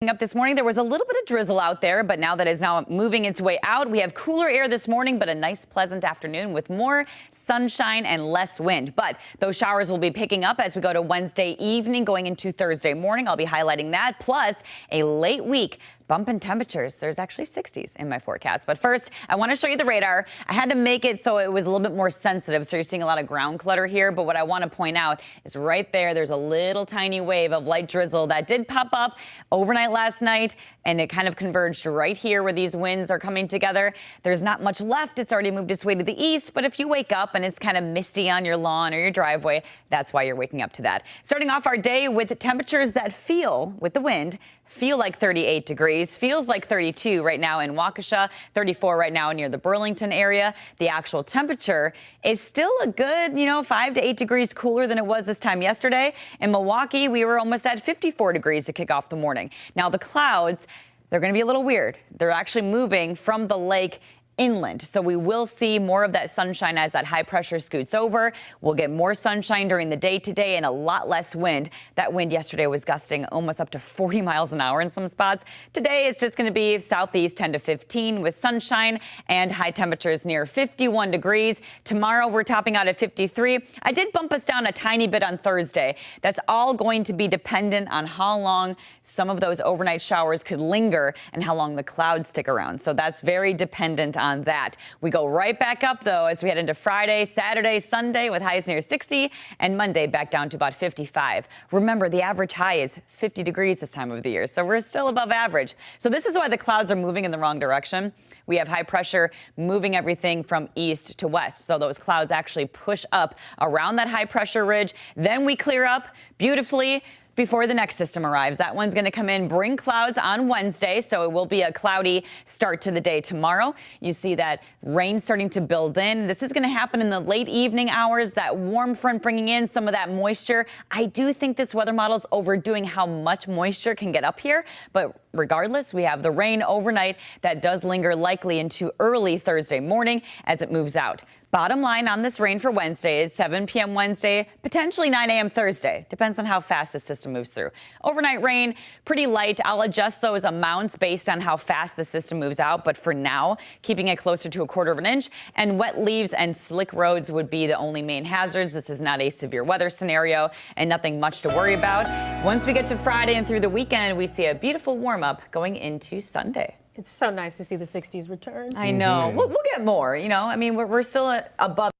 Up this morning, there was a little bit of drizzle out there, but now that is now moving its way out. We have cooler air this morning, but a nice pleasant afternoon with more sunshine and less wind. But those showers will be picking up as we go to Wednesday evening going into Thursday morning. I'll be highlighting that, plus a late week bump in temperatures. There's actually 60s in my forecast. But first, I want to show you the radar. I had to make it so it was a little bit more sensitive. So you're seeing a lot of ground clutter here. But what I want to point out is right there's a little tiny wave of light drizzle that did pop up overnight last night. And it kind of converged right here where these winds are coming together. There's not much left. It's already moved its way to the east. But if you wake up and it's kind of misty on your lawn or your driveway, that's why you're waking up to that. Starting off our day with temperatures that feel, with the wind, feel like 38 degrees, feels like 32 right now in Waukesha, 34 right now near the Burlington area. The actual temperature is still a good, 5 to 8 degrees cooler than it was this time yesterday. In Milwaukee, we were almost at 54 degrees to kick off the morning. Now the clouds, they're going to be a little weird. They're actually moving from the lake inland. So we will see more of that sunshine as that high pressure scoots over. We'll get more sunshine during the day today and a lot less wind. That wind yesterday was gusting almost up to 40 miles an hour in some spots. Today it's just going to be southeast 10 to 15 with sunshine and high temperatures near 51 degrees. Tomorrow we're topping out at 53. I did bump us down a tiny bit on Thursday. That's all going to be dependent on how long some of those overnight showers could linger and how long the clouds stick around. So that's very dependent on that. We go right back up, though, as we head into Friday, Saturday, Sunday with highs near 60 and Monday back down to about 55. Remember, the average high is 50 degrees this time of the year, so we're still above average. So this is why the clouds are moving in the wrong direction. We have high pressure moving everything from east to west. So those clouds actually push up around that high pressure ridge. Then we clear up beautifully before the next system arrives. That one's going to come in, bring clouds on Wednesday, so it will be a cloudy start to the day tomorrow. You see that rain starting to build in. This is going to happen in the late evening hours, that warm front bringing in some of that moisture. I do think this weather model is overdoing how much moisture can get up here, but regardless, we have the rain overnight that does linger likely into early Thursday morning as it moves out. Bottom line on this rain for Wednesday is 7 p.m. Wednesday, potentially 9 a.m. Thursday. Depends on how fast the system moves through. Overnight rain, pretty light. I'll adjust those amounts based on how fast the system moves out. But for now, keeping it closer to 1/4 of an inch. And wet leaves and slick roads would be the only main hazards. This is not a severe weather scenario and nothing much to worry about. Once we get to Friday and through the weekend, we see a beautiful warm up going into Sunday. It's so nice to see the 60s return. I know. We'll get more, I mean, we're still above.